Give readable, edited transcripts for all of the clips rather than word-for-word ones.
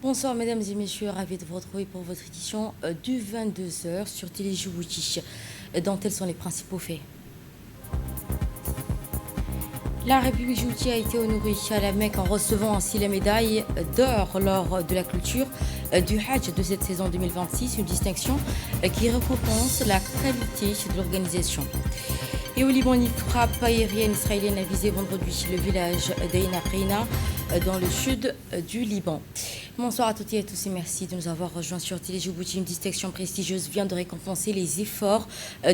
Bonsoir mesdames et messieurs, ravi de vous retrouver pour votre édition du 22h sur Télé Djibouti. Dont tels sont les principaux faits. La République djibouti a été honorée à la Mecque en recevant ainsi la médaille d'or lors de la clôture du Hajj de cette saison 2026, une distinction qui récompense la qualité de l'organisation. Et au Liban, une frappe aérienne israélienne a visé vendredi le village d'Ain Reina dans le sud du Liban. Bonsoir à toutes et à tous et merci de nous avoir rejoints sur Télé Djibouti. Une distinction prestigieuse vient de récompenser les efforts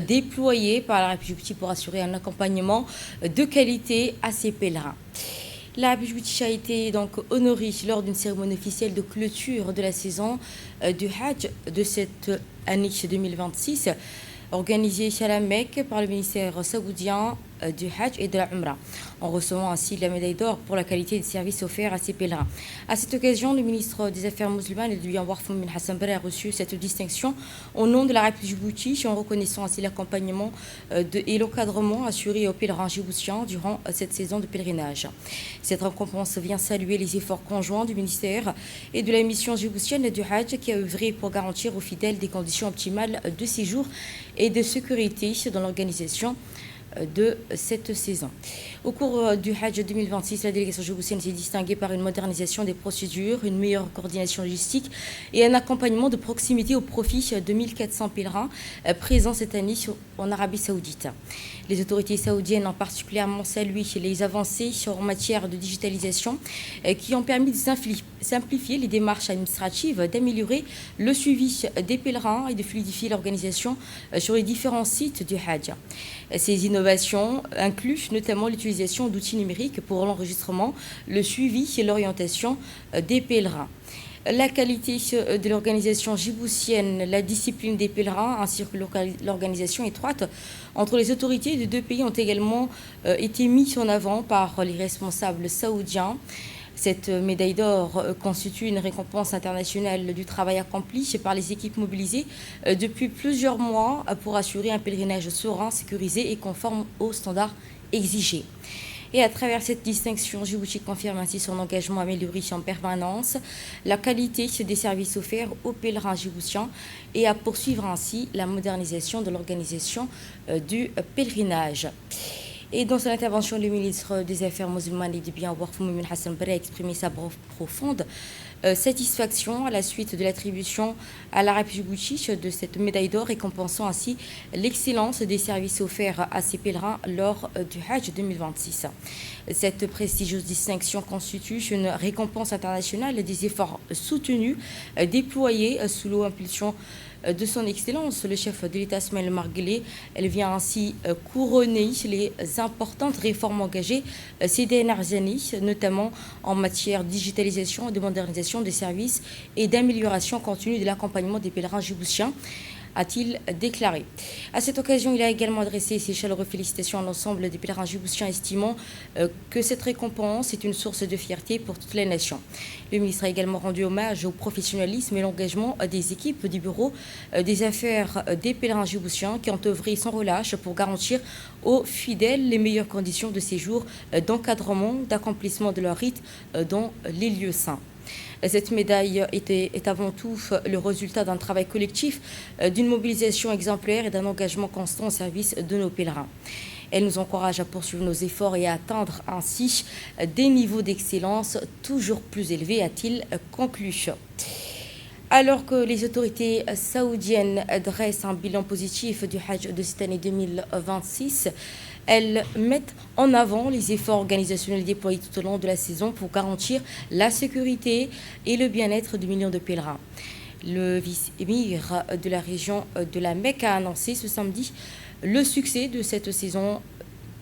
déployés par la République djibouti pour assurer un accompagnement de qualité à ses pèlerins. La République djibouti a été donc honorée lors d'une cérémonie officielle de clôture de la saison du Hajj de cette année 2026. Organisée à la Mecque par le ministère saoudien du Hajj et de la Umrah, en recevant ainsi la médaille d'or pour la qualité des services offerts à ses pèlerins. À cette occasion, le ministre des Affaires musulmanes et du bien Warf Moumin Hassan Barre a reçu cette distinction au nom de la République djibouti, en reconnaissant ainsi l'accompagnement et l'encadrement assuré aux pèlerins djiboutiens durant cette saison de pèlerinage. Cette récompense vient saluer les efforts conjoints du ministère et de la mission djiboutienne du Hajj qui a œuvré pour garantir aux fidèles des conditions optimales de séjour et de sécurité dans l'organisation de cette saison. Au cours du Hajj 2026, la délégation djiboutienne s'est distinguée par une modernisation des procédures, une meilleure coordination logistique et un accompagnement de proximité au profit de 1400 pèlerins présents cette année en Arabie Saoudite. Les autorités saoudiennes ont particulièrement salué les avancées en matière de digitalisation qui ont permis de simplifier les démarches administratives, d'améliorer le suivi des pèlerins et de fluidifier l'organisation sur les différents sites du Hajj. Ces innovations incluent notamment l'utilisation d'outils numériques pour l'enregistrement, le suivi et l'orientation des pèlerins. La qualité de l'organisation djiboutienne, la discipline des pèlerins ainsi que l'organisation étroite entre les autorités des deux pays ont également été mis en avant par les responsables saoudiens. Cette médaille d'or constitue une récompense internationale du travail accompli par les équipes mobilisées depuis plusieurs mois pour assurer un pèlerinage serein, sécurisé et conforme aux standards exigés. Et à travers cette distinction, Djibouti confirme ainsi son engagement à améliorer en permanence la qualité des services offerts aux pèlerins djiboutiens et à poursuivre ainsi la modernisation de l'organisation du pèlerinage. Et dans son intervention, le ministre des Affaires musulmanes et du bien Warf Moumin Hassan Barre a exprimé sa profonde satisfaction à la suite de l'attribution à la République djibouti de cette médaille d'or, récompensant ainsi l'excellence des services offerts à ses pèlerins lors du Hajj 2026. Cette prestigieuse distinction constitue une récompense internationale des efforts soutenus déployés sous l'impulsion de son Excellence, le chef de l'État Ismaël Omar Guelleh. Elle vient ainsi couronner les importantes réformes engagées ces dernières années, notamment en matière de digitalisation, de modernisation des services et d'amélioration continue de l'accompagnement des pèlerins djiboutiens, a-t-il déclaré. À cette occasion, il a également adressé ses chaleureuses félicitations à l'ensemble des pèlerins djiboutiens, estimant que cette récompense est une source de fierté pour toute la nation. Le ministre a également rendu hommage au professionnalisme et l'engagement des équipes du bureau des affaires des pèlerins djiboutiens qui ont œuvré sans relâche pour garantir aux fidèles les meilleures conditions de séjour, d'encadrement, d'accomplissement de leur rite dans les lieux saints. Cette médaille est avant tout le résultat d'un travail collectif, d'une mobilisation exemplaire et d'un engagement constant au service de nos pèlerins. Elle nous encourage à poursuivre nos efforts et à atteindre ainsi des niveaux d'excellence toujours plus élevés, a-t-il conclu. Alors que les autorités saoudiennes dressent un bilan positif du Hajj de cette année 2026, elles mettent en avant les efforts organisationnels déployés tout au long de la saison pour garantir la sécurité et le bien-être de millions de pèlerins. Le vice-émir de la région de la Mecque a annoncé ce samedi le succès de cette saison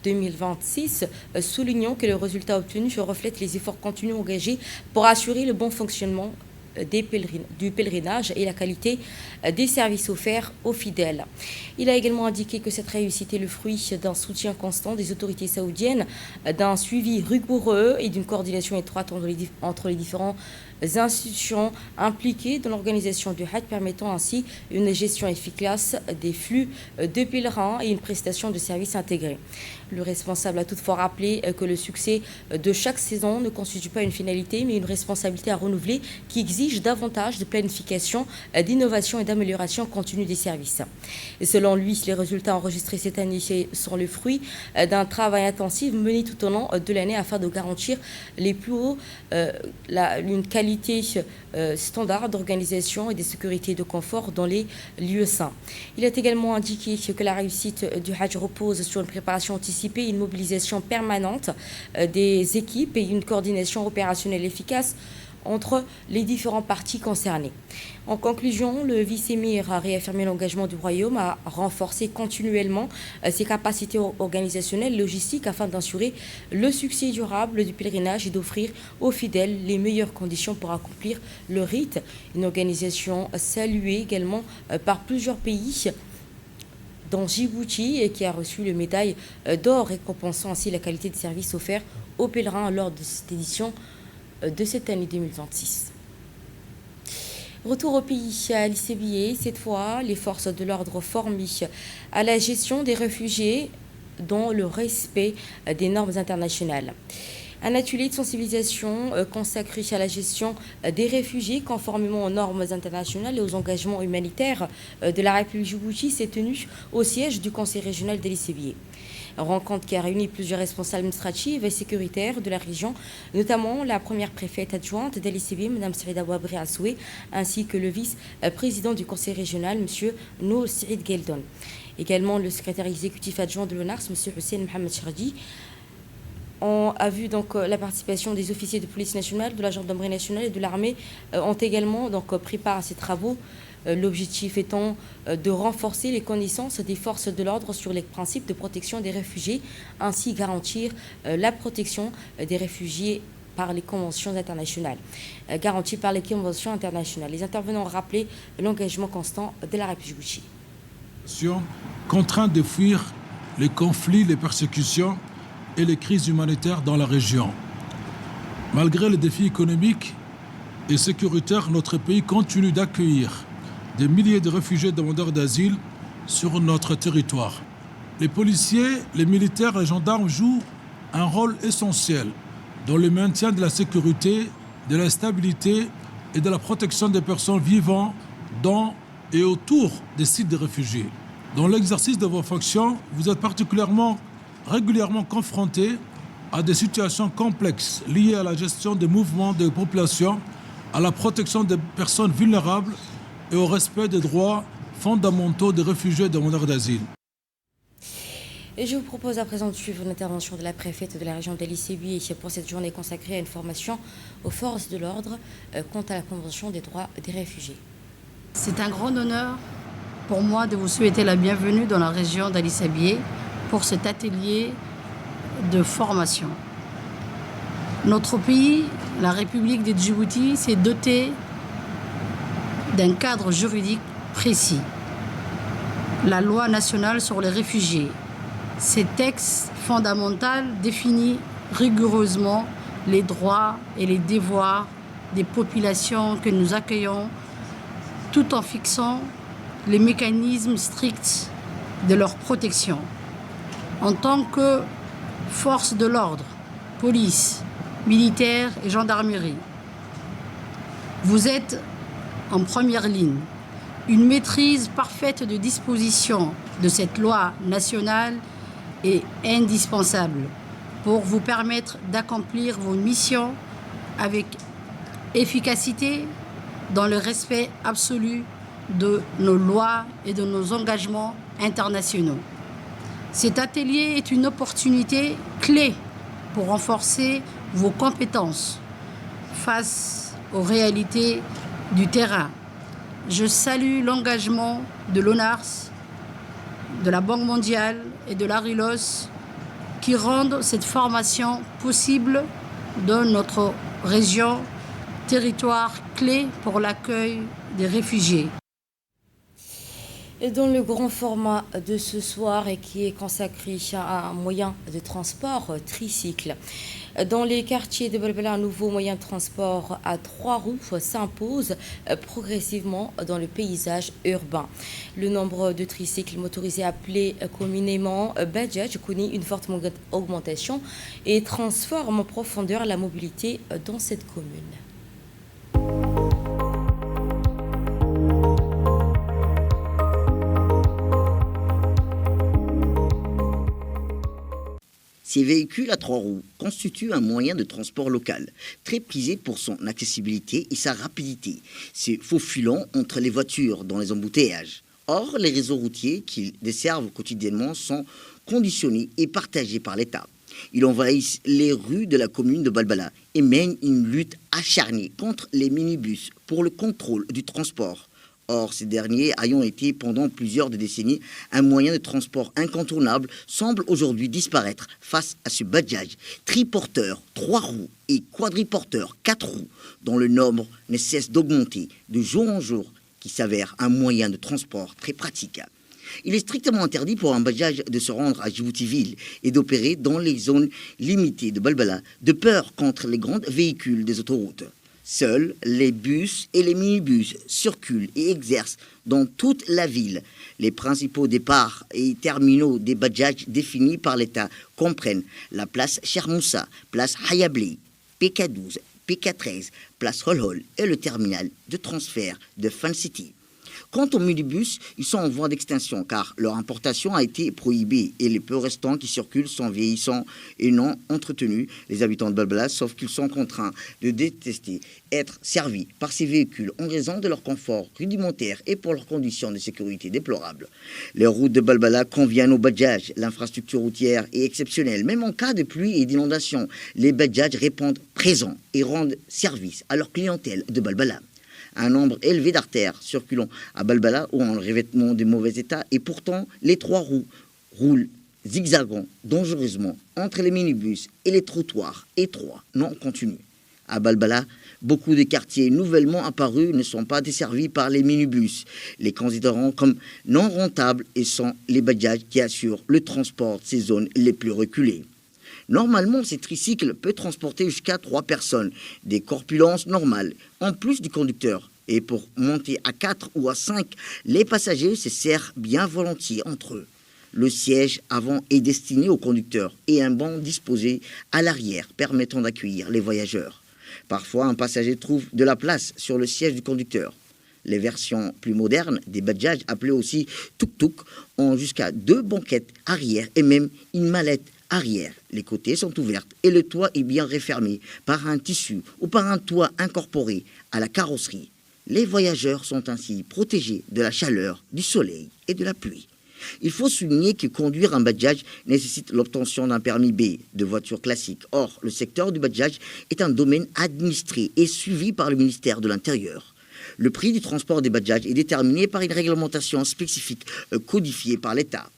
2026, soulignant que le résultat obtenu reflète les efforts continus engagés pour assurer le bon fonctionnement du pèlerinage et la qualité des services offerts aux fidèles. Il a également indiqué que cette réussite est le fruit d'un soutien constant des autorités saoudiennes, d'un suivi rigoureux et d'une coordination étroite entre les différents institutions impliquées dans l'organisation du Hajj, permettant ainsi une gestion efficace des flux de pèlerins et une prestation de services intégrés. Le responsable a toutefois rappelé que le succès de chaque saison ne constitue pas une finalité, mais une responsabilité à renouveler qui exige davantage de planification, d'innovation et d'amélioration continue des services. Et selon lui, les résultats enregistrés cette année sont le fruit d'un travail intensif mené tout au long de l'année afin de garantir les plus hauts, une qualité standard d'organisation et de sécurité et de confort dans les lieux saints. Il a également indiqué que la réussite du Hajj repose sur une préparation anticipée, une mobilisation permanente des équipes et une coordination opérationnelle efficace entre les différents parties concernées. En conclusion, le vice-émir a réaffirmé l'engagement du Royaume à renforcer continuellement ses capacités organisationnelles et logistiques afin d'assurer le succès durable du pèlerinage et d'offrir aux fidèles les meilleures conditions pour accomplir le rite. Une organisation saluée également par plusieurs pays, dont Djibouti, qui a reçu le médaille d'or, récompensant ainsi la qualité de service offert aux pèlerins lors de cette édition de cette année 2026. Retour au pays à l'ICBA, cette fois, les forces de l'ordre formées à la gestion des réfugiés dans le respect des normes internationales. Un atelier de sensibilisation consacré à la gestion des réfugiés conformément aux normes internationales et aux engagements humanitaires de la République Djibouti s'est tenu au siège du Conseil régional de l'ICBA. Rencontre qui a réuni plusieurs responsables administratifs et sécuritaires de la région, notamment la première préfète adjointe de l'ICBA, Mme Saïda Ouabri Assoué, ainsi que le vice-président du conseil régional, M. Nour Saïd Geldon. Également le secrétaire exécutif adjoint de l'ONARS, M. Hussein Mohamed Chardi. On a vu donc la participation des officiers de police nationale, de la gendarmerie nationale et de l'armée ont également pris part à ces travaux. L'objectif étant de renforcer les connaissances des forces de l'ordre sur les principes de protection des réfugiés, ainsi garantir la protection des réfugiés par les conventions internationales, garantie par les conventions internationales. Les intervenants ont rappelé l'engagement constant de la République Djibouti. Contraints de fuir les conflits, les persécutions et les crises humanitaires dans la région. Malgré les défis économiques et sécuritaires, notre pays continue d'accueillir des milliers de réfugiés demandeurs d'asile sur notre territoire. Les policiers, les militaires et les gendarmes jouent un rôle essentiel dans le maintien de la sécurité, de la stabilité et de la protection des personnes vivant dans et autour des sites de réfugiés. Dans l'exercice de vos fonctions, vous êtes régulièrement confrontés à des situations complexes liées à la gestion des mouvements de population, à la protection des personnes vulnérables et au respect des droits fondamentaux des réfugiés et demandeurs d'asile. Et je vous propose à présent de suivre l'intervention de la préfète de la région d'El-Issebbi pour cette journée consacrée à une formation aux forces de l'ordre quant à la Convention des droits des réfugiés. C'est un grand honneur pour moi de vous souhaiter la bienvenue dans la région d'El-Issebbi pour cet atelier de formation. Notre pays, la République de Djibouti, s'est doté d'un cadre juridique précis. La loi nationale sur les réfugiés. Ces textes fondamentaux définissent rigoureusement les droits et les devoirs des populations que nous accueillons, tout en fixant les mécanismes stricts de leur protection. En tant que force de l'ordre, police, militaire et gendarmerie, vous êtes en première ligne. Une maîtrise parfaite de dispositions de cette loi nationale est indispensable pour vous permettre d'accomplir vos missions avec efficacité dans le respect absolu de nos lois et de nos engagements internationaux. Cet atelier est une opportunité clé pour renforcer vos compétences face aux réalités du terrain. Je salue l'engagement de l'ONARS, de la Banque mondiale et de l'ARILOS qui rendent cette formation possible dans notre région, territoire clé pour l'accueil des réfugiés. Et dans le grand format de ce soir et qui est consacré à un moyen de transport tricycle. Dans les quartiers de Balbala, un nouveau moyen de transport à 3 roues s'impose progressivement dans le paysage urbain. Le nombre de tricycles motorisés appelés communément Bajaj connaît une forte augmentation et transforme en profondeur la mobilité dans cette commune. Ces véhicules à 3 roues constituent un moyen de transport local, très prisé pour son accessibilité et sa rapidité, se faufilant entre les voitures dans les embouteillages. Or, les réseaux routiers qu'ils desservent quotidiennement sont conditionnés et partagés par l'État. Ils envahissent les rues de la commune de Balbala et mènent une lutte acharnée contre les minibus pour le contrôle du transport. Or, ces derniers, ayant été pendant plusieurs décennies un moyen de transport incontournable, semblent aujourd'hui disparaître face à ce Bajaj, triporteur, 3 roues et quadriporteur, 4 roues, dont le nombre ne cesse d'augmenter de jour en jour, qui s'avère un moyen de transport très pratique. Il est strictement interdit pour un Bajaj de se rendre à Djibouti-Ville et d'opérer dans les zones limitées de Balbala, de peur contre les grands véhicules des autoroutes. Seuls les bus et les minibus circulent et exercent dans toute la ville. Les principaux départs et terminaux des Bajaj définis par l'État comprennent la place Chermoussa, place Hayablé, PK12, PK13, place Holhol et le terminal de transfert de Fan City. Quant aux minibus, ils sont en voie d'extinction car leur importation a été prohibée et les peu restants qui circulent sont vieillissants et non entretenus. Les habitants de Balbala, sauf qu'ils sont contraints de détester être servis par ces véhicules en raison de leur confort rudimentaire et pour leurs conditions de sécurité déplorables. Les routes de Balbala conviennent aux Bajaj. L'infrastructure routière est exceptionnelle. Même en cas de pluie et d'inondation, les Bajaj répondent présents et rendent service à leur clientèle de Balbala. Un nombre élevé d'artères circulant à Balbala ou en revêtement de mauvais état et pourtant les 3 roues roulent zigzagant dangereusement entre les minibus et les trottoirs étroits non continus. À Balbala, beaucoup de quartiers nouvellement apparus ne sont pas desservis par les minibus, les considérant comme non rentables et sont les Bajaj qui assurent le transport de ces zones les plus reculées. Normalement, ces tricycles peuvent transporter jusqu'à 3 personnes, des corpulences normales, en plus du conducteur. Et pour monter à 4 ou à 5, les passagers se serrent bien volontiers entre eux. Le siège avant est destiné au conducteur et un banc disposé à l'arrière permettant d'accueillir les voyageurs. Parfois, un passager trouve de la place sur le siège du conducteur. Les versions plus modernes des Bajaj, appelées aussi tuk-tuk, ont jusqu'à 2 banquettes arrière et même une mallette arrière. Les côtés sont ouverts et le toit est bien refermé par un tissu ou par un toit incorporé à la carrosserie. Les voyageurs sont ainsi protégés de la chaleur, du soleil et de la pluie. Il faut souligner que conduire un Bajaj nécessite l'obtention d'un permis B de voiture classique. Or, le secteur du Bajaj est un domaine administré et suivi par le ministère de l'Intérieur. Le prix du transport des Bajaj est déterminé par une réglementation spécifique codifiée par l'État.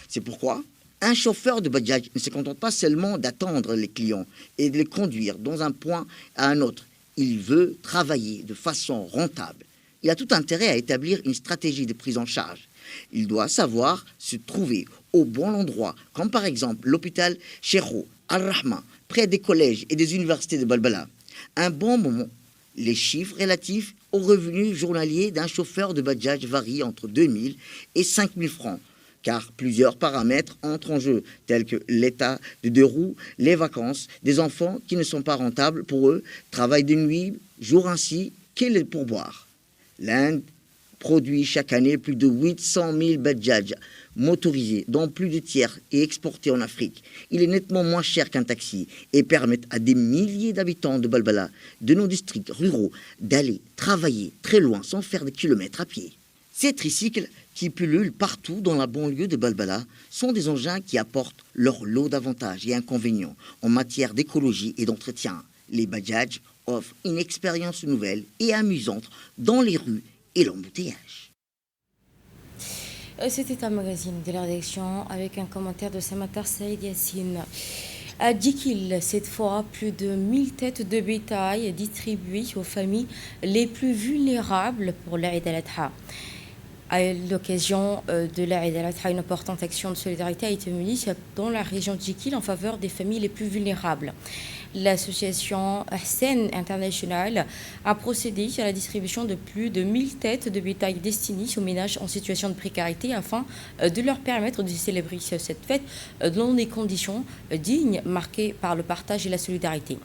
C'est pourquoi un chauffeur de Bajaj ne se contente pas seulement d'attendre les clients et de les conduire dans un point à un autre. Il veut travailler de façon rentable. Il a tout intérêt à établir une stratégie de prise en charge. Il doit savoir se trouver au bon endroit, comme par exemple l'hôpital Cheikh Al-Rahma, près des collèges et des universités de Balbala. Un bon moment. Les chiffres relatifs aux revenus journaliers d'un chauffeur de Bajaj varient entre 2 000 et 5 000 francs. Car plusieurs paramètres entrent en jeu, tels que l'état de 2 roues, les vacances, des enfants qui ne sont pas rentables pour eux, travail de nuit, jour ainsi que les pourboires. L'Inde produit chaque année plus de 800 000 Bajaj motorisés, dont plus de tiers et exportés en Afrique. Il est nettement moins cher qu'un taxi et permet à des milliers d'habitants de Balbala, de nos districts ruraux, d'aller travailler très loin sans faire des kilomètres à pied. Ces tricycles qui pullulent partout dans la banlieue de Balbala sont des engins qui apportent leur lot d'avantages et inconvénients en matière d'écologie et d'entretien. Les Bajaj offrent une expérience nouvelle et amusante dans les rues et l'embouteillage. C'était un magazine de la rédaction avec un commentaire de Samatar Saïd Yassine. À Djikil, cette fois, plus de 1000 têtes de bétail distribuées aux familles les plus vulnérables pour l'Aïd al-Adha. À l'occasion de l'Aïd al-Adha, une importante action de solidarité a été menée dans la région de Djikil en faveur des familles les plus vulnérables. L'association Ahsen International a procédé à la distribution de plus de 1000 têtes de bétail destinées aux ménages en situation de précarité afin de leur permettre de célébrer cette fête dans des conditions dignes marquées par le partage et la solidarité.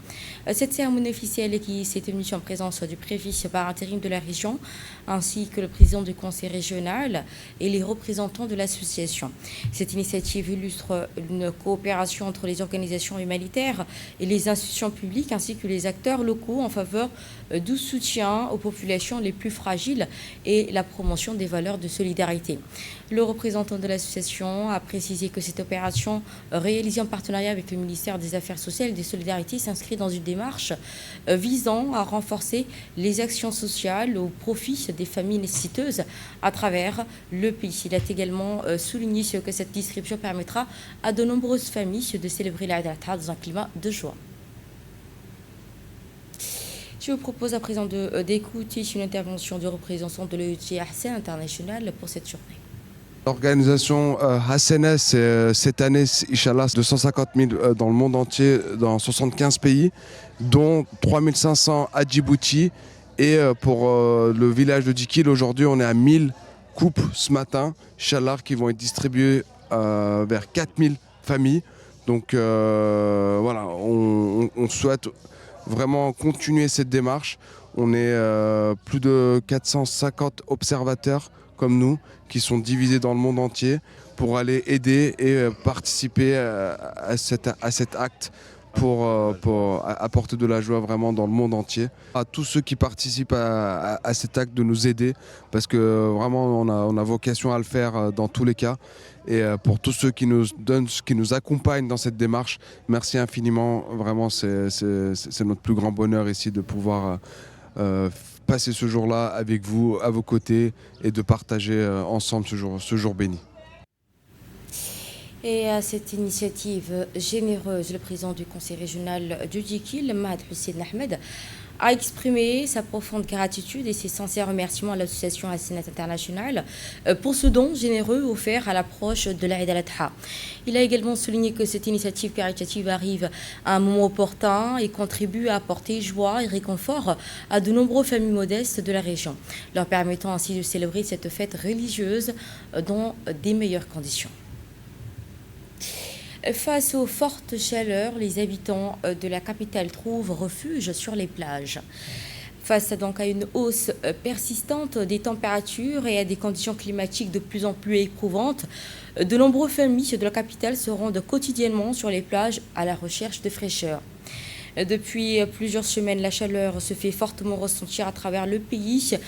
Cette cérémonie officielle qui s'est tenue en présence du préfet par intérim de la région ainsi que le président du conseil régional et les représentants de l'association. Cette initiative illustre une coopération entre les organisations humanitaires et les institutions publiques ainsi que les acteurs locaux en faveur du soutien aux populations les plus fragiles et la promotion des valeurs de solidarité. Le représentant de l'association a précisé que cette opération réalisée en partenariat avec le ministère des Affaires sociales et des Solidarités s'inscrit dans une démarche visant à renforcer les actions sociales au profit des familles nécessiteuses à travers le pays. Il a également souligné que cette distribution permettra à de nombreuses familles de célébrer l'Aïd al-Adha dans un climat de joie. Je vous propose à présent d'écouter une intervention du représentant de l'ONG Ahsen International pour cette journée. L'organisation Hassenes, cette année, Inch'Allah, 250 000 dans le monde entier, dans 75 pays, dont 3500 à Djibouti. Et pour le village de Dikil, aujourd'hui, on est à 1000 coupes ce matin, Inch'Allah, qui vont être distribuées vers 4000 familles. Donc voilà, on souhaite vraiment continuer cette démarche. On est plus de 450 observateurs comme nous, qui sont divisés dans le monde entier pour aller aider et participer à cet acte pour apporter de la joie vraiment dans le monde entier. À tous ceux qui participent à cet acte de nous aider, parce que vraiment on a vocation à le faire dans tous les cas. Et pour tous ceux qui nous donnent, qui nous accompagnent dans cette démarche, merci infiniment. Vraiment, c'est notre plus grand bonheur ici de pouvoir passer ce jour-là avec vous, à vos côtés, et de partager ensemble ce jour béni. Et à cette initiative généreuse, le président du conseil régional du Dikil, Mahad Hussein Ahmed, a exprimé sa profonde gratitude et ses sincères remerciements à l'association Ahsen International pour ce don généreux offert à l'approche de l'Aïd al-Adha. Il a également souligné que cette initiative caritative arrive à un moment opportun et contribue à apporter joie et réconfort à de nombreuses familles modestes de la région, leur permettant ainsi de célébrer cette fête religieuse dans des meilleures conditions. Face aux fortes chaleurs, les habitants de la capitale trouvent refuge sur les plages. Face donc à une hausse persistante des températures et à des conditions climatiques de plus en plus éprouvantes, de nombreuses familles de la capitale se rendent quotidiennement sur les plages à la recherche de fraîcheur. Depuis plusieurs semaines, la chaleur se fait fortement ressentir à travers le pays.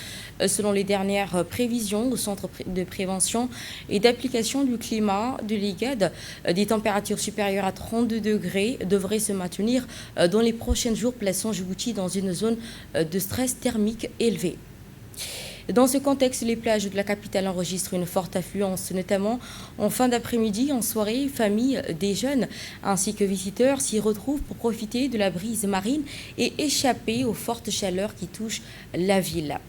Selon les dernières prévisions au Centre de prévention et d'application du climat de l'IGAD, des températures supérieures à 32 degrés devraient se maintenir dans les prochains jours, plaçant Djibouti dans une zone de stress thermique élevé. Dans ce contexte, les plages de la capitale enregistrent une forte affluence, notamment en fin d'après-midi, en soirée. Familles, des jeunes ainsi que visiteurs s'y retrouvent pour profiter de la brise marine et échapper aux fortes chaleurs qui touchent la ville.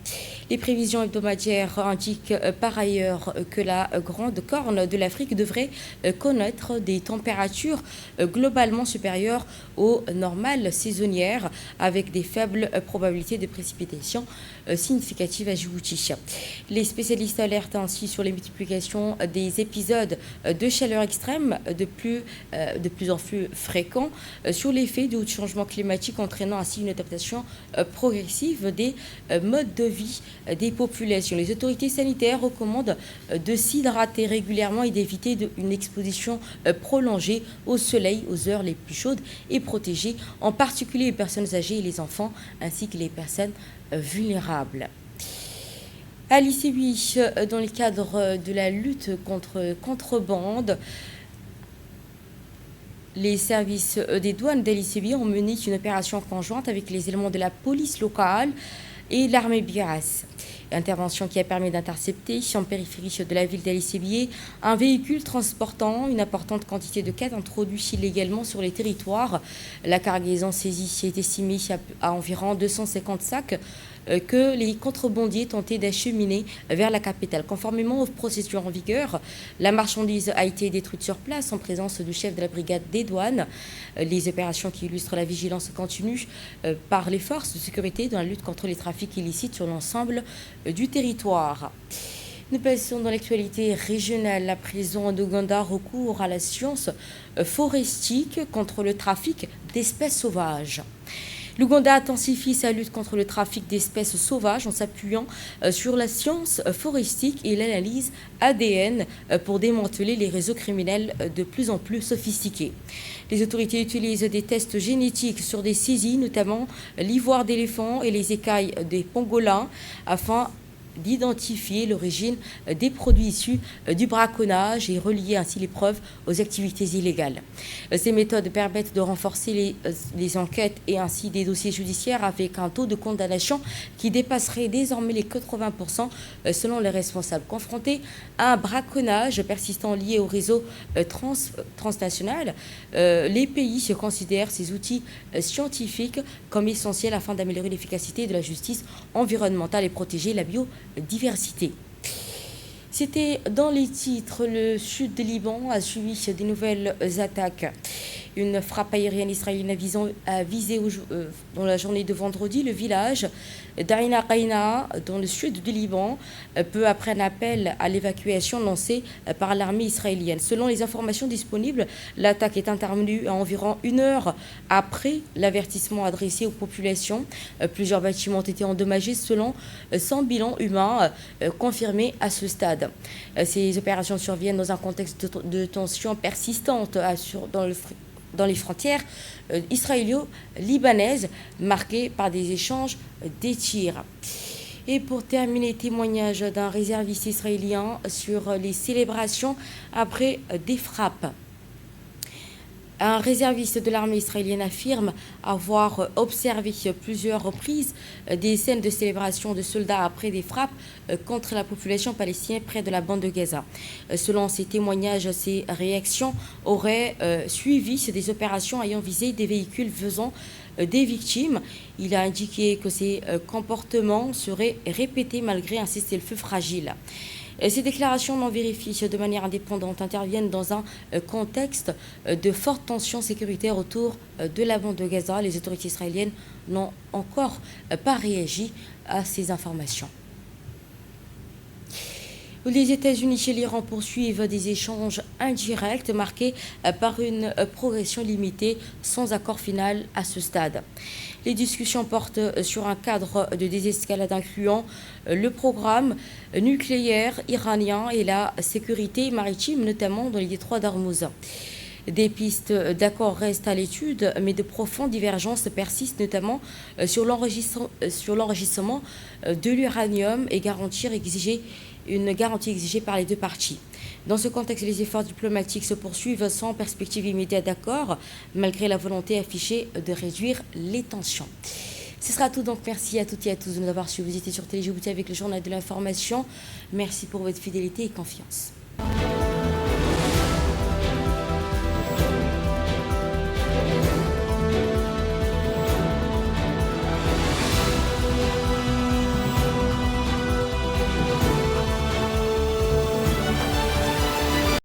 Les prévisions hebdomadaires indiquent par ailleurs que la grande corne de l'Afrique devrait connaître des températures globalement supérieures aux normales saisonnières, avec des faibles probabilités de précipitations significatives à Djibouti. Les spécialistes alertent ainsi sur les multiplications des épisodes de chaleur extrême de plus en plus fréquents, sur l'effet du changement climatique, entraînant ainsi une adaptation progressive des modes de vie des populations. Les autorités sanitaires recommandent de s'hydrater régulièrement et d'éviter une exposition prolongée au soleil aux heures les plus chaudes et protéger en particulier les personnes âgées et les enfants ainsi que les personnes vulnérables. À l'ICBI, dans le cadre de la lutte contre contrebande, les services des douanes de l'ICBI ont mené une opération conjointe avec les éléments de la police locale et l'armée biras. Intervention qui a permis d'intercepter, en périphérie de la ville d'Ali-Sébié, un véhicule transportant une importante quantité de cannes introduites illégalement sur les territoires. La cargaison saisie est estimée à environ 250 sacs que les contrebandiers tentaient d'acheminer vers la capitale. Conformément aux procédures en vigueur, la marchandise a été détruite sur place en présence du chef de la brigade des douanes. Les opérations qui illustrent la vigilance continue par les forces de sécurité dans la lutte contre les trafics illicites sur l'ensemble du territoire. Nous passons dans l'actualité régionale. La prison d'Ouganda recourt à la science forestique contre le trafic d'espèces sauvages. L'Ouganda intensifie sa lutte contre le trafic d'espèces sauvages en s'appuyant sur la science forestique et l'analyse ADN pour démanteler les réseaux criminels de plus en plus sophistiqués. Les autorités utilisent des tests génétiques sur des saisies, notamment l'ivoire d'éléphant et les écailles des pangolins, afin d'identifier l'origine des produits issus du braconnage et relier ainsi les preuves aux activités illégales. Ces méthodes permettent de renforcer les enquêtes et ainsi des dossiers judiciaires avec un taux de condamnation qui dépasserait désormais les 80% selon les responsables. Confrontés à un braconnage persistant lié au réseau transnational, les pays se considèrent ces outils scientifiques comme essentiels afin d'améliorer l'efficacité de la justice environnementale et protéger la biodiversité. C'était dans les titres. Le sud du Liban a subi des nouvelles attaques. Une frappe aérienne israélienne a visé dans la journée de vendredi le village d'Ain Qaina dans le sud du Liban, peu après un appel à l'évacuation lancé par l'armée israélienne. Selon les informations disponibles, l'attaque est intervenue à environ 1 heure après l'avertissement adressé aux populations. Plusieurs bâtiments ont été endommagés selon son bilan humain confirmé à ce stade. Ces opérations surviennent dans un contexte de tensions persistantes dans les frontières israélo-libanaises, marquées par des échanges des tirs. Et pour terminer, témoignage d'un réserviste israélien sur les célébrations après des frappes. Un réserviste de l'armée israélienne affirme avoir observé plusieurs reprises des scènes de célébration de soldats après des frappes contre la population palestinienne près de la bande de Gaza. Selon ces témoignages, ces réactions auraient suivi des opérations ayant visé des véhicules faisant des victimes. Il a indiqué que ces comportements seraient répétés malgré un cessez-le-feu fragile. Ces déclarations non vérifiées de manière indépendante interviennent dans un contexte de forte tension sécuritaire autour de la bande de Gaza. Les autorités israéliennes n'ont encore pas réagi à ces informations. Les États-Unis et l'Iran poursuivent des échanges indirects marqués par une progression limitée sans accord final à ce stade. Les discussions portent sur un cadre de désescalade incluant le programme nucléaire iranien et la sécurité maritime, notamment dans les détroits d'Ormuz. Des pistes d'accord restent à l'étude, mais de profondes divergences persistent, notamment sur l'enregistrement de l'uranium et une garantie exigée par les deux parties. Dans ce contexte, les efforts diplomatiques se poursuivent sans perspective immédiate d'accord, malgré la volonté affichée de réduire les tensions. Ce sera tout, donc merci à toutes et à tous de nous avoir suivis. Vous étiez sur Télé Djibouti avec le journal de l'information. Merci pour votre fidélité et confiance.